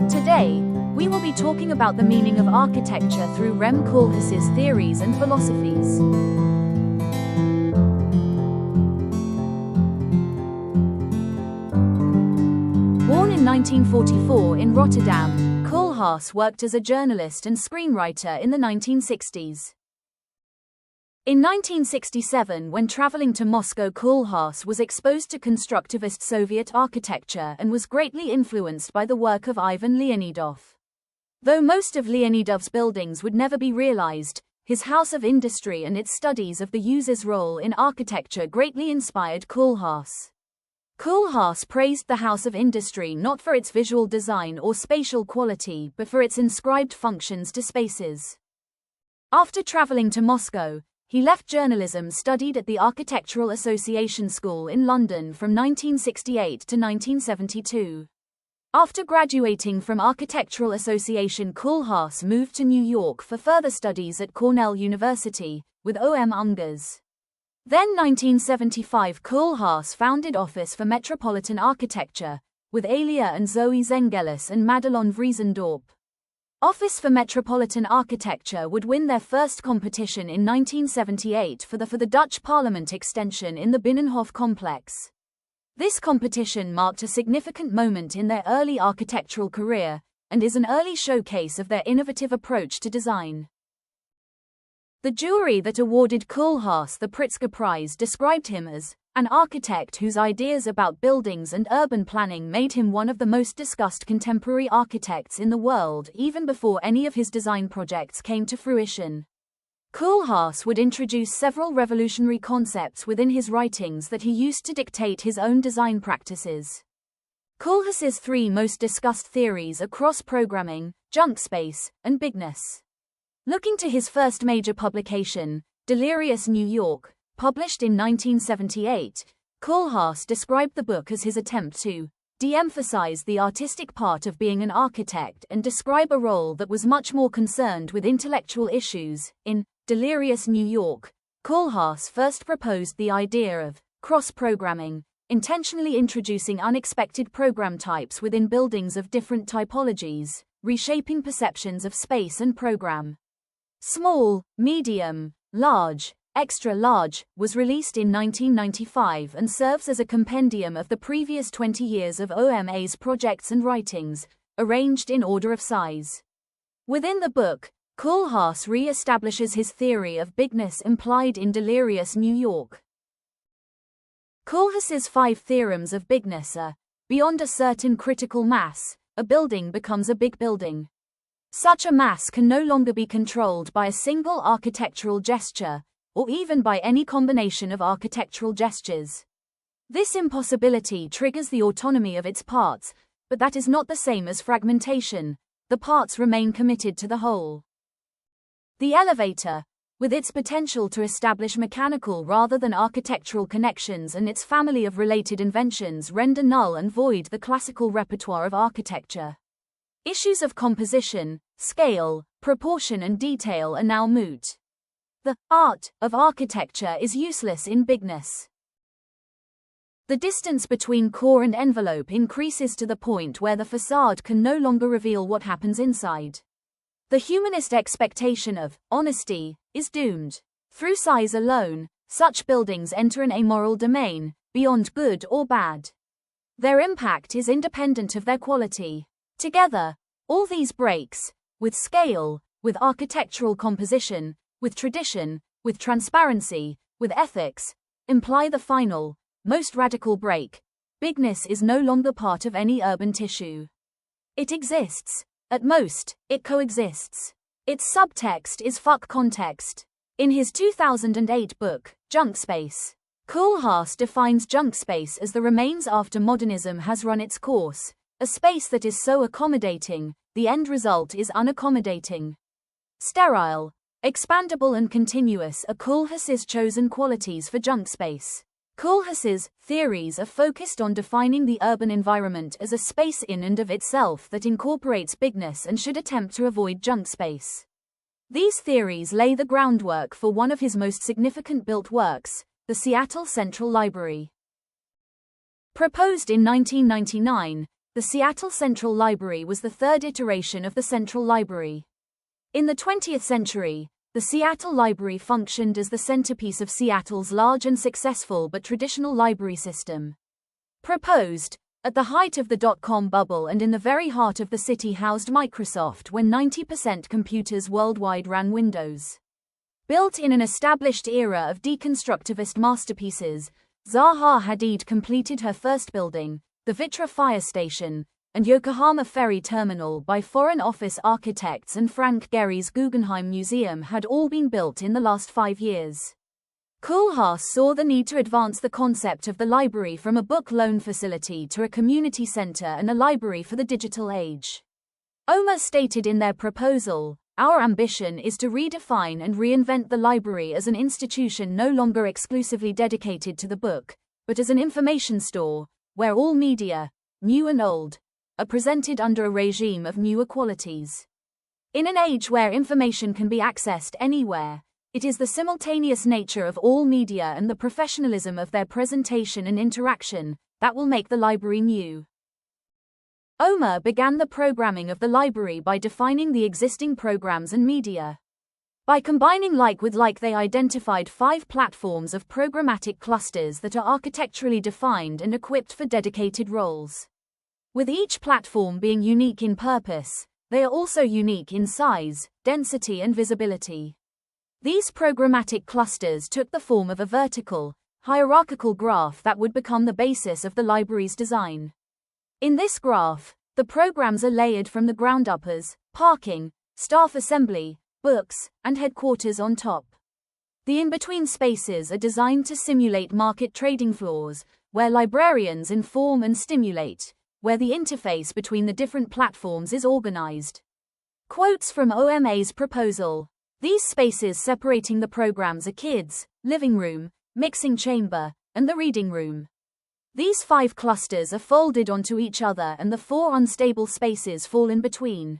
Today, we will be talking about the meaning of architecture through Koolhaas's theories and philosophies. Born in 1944 in Rotterdam, Koolhaas worked as a journalist and screenwriter in the 1960s. In 1967, when traveling to Moscow, Koolhaas was exposed to constructivist Soviet architecture and was greatly influenced by the work of Ivan Leonidov. Though most of Leonidov's buildings would never be realized, his house of industry and its studies of the user's role in architecture greatly inspired Koolhaas. Koolhaas praised the house of industry not for its visual design or spatial quality but for its inscribed functions to spaces. After traveling to Moscow, he left journalism, studied at the Architectural Association School in London from 1968 to 1972. After graduating from Architectural Association, Koolhaas moved to New York for further studies at Cornell University, with O.M. Ungers. Then 1975, Koolhaas founded Office for Metropolitan Architecture, with Alia and Zoe Zengelis and Madelon Vriesendorp. Office for Metropolitan Architecture would win their first competition in 1978 for the Dutch Parliament extension in the Binnenhof complex. This competition marked a significant moment in their early architectural career, and is an early showcase of their innovative approach to design. The jury that awarded Koolhaas the Pritzker Prize described him as an architect whose ideas about buildings and urban planning made him one of the most discussed contemporary architects in the world even before any of his design projects came to fruition. Koolhaas would introduce several revolutionary concepts within his writings that he used to dictate his own design practices. Koolhaas's three most discussed theories are cross-programming, Junkspace, and bigness. Looking to his first major publication, Delirious New York, published in 1978, Koolhaas described the book as his attempt to de-emphasize the artistic part of being an architect and describe a role that was much more concerned with intellectual issues. In Delirious New York, Koolhaas first proposed the idea of cross-programming, intentionally introducing unexpected program types within buildings of different typologies, reshaping perceptions of space and program. Small, Medium, Large, Extra Large was released in 1995 and serves as a compendium of the previous 20 years of OMA's projects and writings, arranged in order of size. Within the book, Koolhaas re-establishes his theory of bigness implied in Delirious New York. Koolhaas's 5 theorems of bigness are: beyond a certain critical mass, a building becomes a big building. Such a mass can no longer be controlled by a single architectural gesture, or even by any combination of architectural gestures. This impossibility triggers the autonomy of its parts, but that is not the same as fragmentation. The parts remain committed to the whole. The elevator, with its potential to establish mechanical rather than architectural connections and its family of related inventions, render null and void the classical repertoire of architecture. Issues of composition, scale, proportion and detail are now moot. The art of architecture is useless in bigness. The distance between core and envelope increases to the point where the facade can no longer reveal what happens inside. The humanist expectation of honesty is doomed. Through size alone, such buildings enter an amoral domain, beyond good or bad. Their impact is independent of their quality. Together, all these breaks, with scale, with architectural composition, with tradition, with transparency, with ethics, imply the final, most radical break. Bigness is no longer part of any urban tissue. It exists. At most, it coexists. Its subtext is fuck context. In his 2008 book, Junkspace, Koolhaas defines Junkspace as the remains after modernism has run its course, a space that is so accommodating, the end result is unaccommodating. Sterile, expandable and continuous are Koolhaas's chosen qualities for Junkspace. Koolhaas's theories are focused on defining the urban environment as a space in and of itself that incorporates bigness and should attempt to avoid Junkspace. These theories lay the groundwork for one of his most significant built works, the Seattle Central Library. Proposed in 1999, the Seattle Central Library was the third iteration of the Central Library. In the 20th century, the Seattle Library functioned as the centerpiece of Seattle's large and successful but traditional library system. Proposed, at the height of the dot-com bubble and in the very heart of the city housed Microsoft when 90% computers worldwide ran Windows. Built in an established era of deconstructivist masterpieces, Zaha Hadid completed her first building, the Vitra Fire Station, and Yokohama Ferry Terminal by Foreign Office architects, and Frank Gehry's Guggenheim Museum had all been built in the last 5 years. Koolhaas saw the need to advance the concept of the library from a book loan facility to a community center and a library for the digital age. OMA stated in their proposal, "Our ambition is to redefine and reinvent the library as an institution no longer exclusively dedicated to the book, but as an information store, where all media, new and old, are presented under a regime of new equalities. In an age where information can be accessed anywhere, it is the simultaneous nature of all media and the professionalism of their presentation and interaction that will make the library new." OMA began the programming of the library by defining the existing programs and media. By combining like with like, they identified 5 platforms of programmatic clusters that are architecturally defined and equipped for dedicated roles. With each platform being unique in purpose, they are also unique in size, density and visibility. These programmatic clusters took the form of a vertical, hierarchical graph that would become the basis of the library's design. In this graph, the programs are layered from the ground up as parking, staff assembly, books, and headquarters on top. The in-between spaces are designed to simulate market trading floors, where librarians inform and stimulate, where the interface between the different platforms is organized. Quotes from OMA's proposal. These spaces separating the programs are kids, living room, mixing chamber, and the reading room. These 5 clusters are folded onto each other and the 4 unstable spaces fall in between.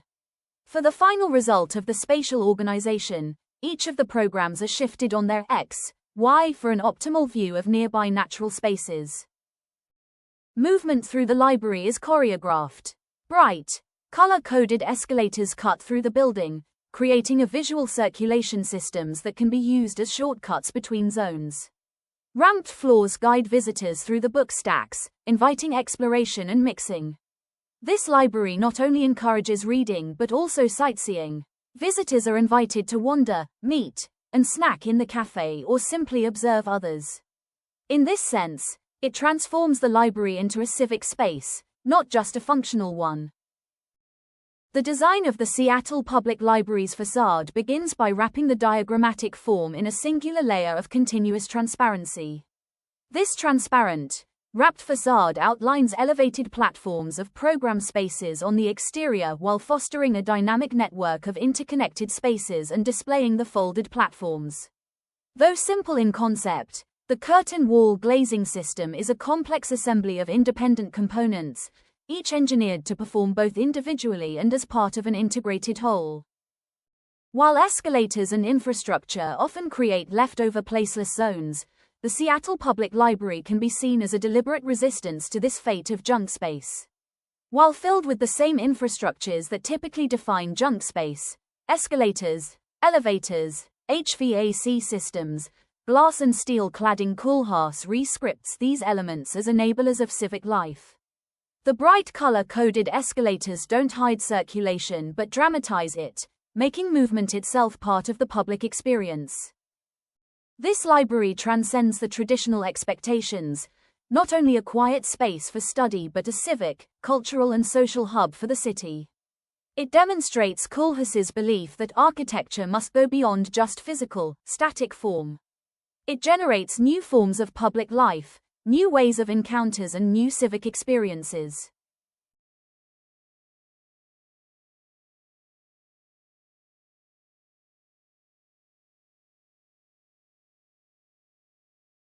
For the final result of the spatial organization, each of the programs are shifted on their X, Y for an optimal view of nearby natural spaces. Movement through the library is choreographed. Bright, color-coded escalators cut through the building, creating a visual circulation systems that can be used as shortcuts between zones. Ramped floors guide visitors through the book stacks, inviting exploration and mixing. This library not only encourages reading but also sightseeing. Visitors are invited to wander, meet, and snack in the cafe or simply observe others. In this sense, it transforms the library into a civic space, not just a functional one. The design of the Seattle Public Library's facade begins by wrapping the diagrammatic form in a singular layer of continuous transparency. This transparent, wrapped facade outlines elevated platforms of program spaces on the exterior while fostering a dynamic network of interconnected spaces and displaying the folded platforms. Though simple in concept, the curtain wall glazing system is a complex assembly of independent components, each engineered to perform both individually and as part of an integrated whole. While escalators and infrastructure often create leftover placeless zones, the Seattle Public Library can be seen as a deliberate resistance to this fate of Junkspace. While filled with the same infrastructures that typically define Junkspace, escalators, elevators, HVAC systems, glass and steel cladding, Koolhaas re-scripts these elements as enablers of civic life. The bright color-coded escalators don't hide circulation but dramatize it, making movement itself part of the public experience. This library transcends the traditional expectations, not only a quiet space for study but a civic, cultural and social hub for the city. It demonstrates Koolhaas's belief that architecture must go beyond just physical, static form. It generates new forms of public life, new ways of encounters and new civic experiences.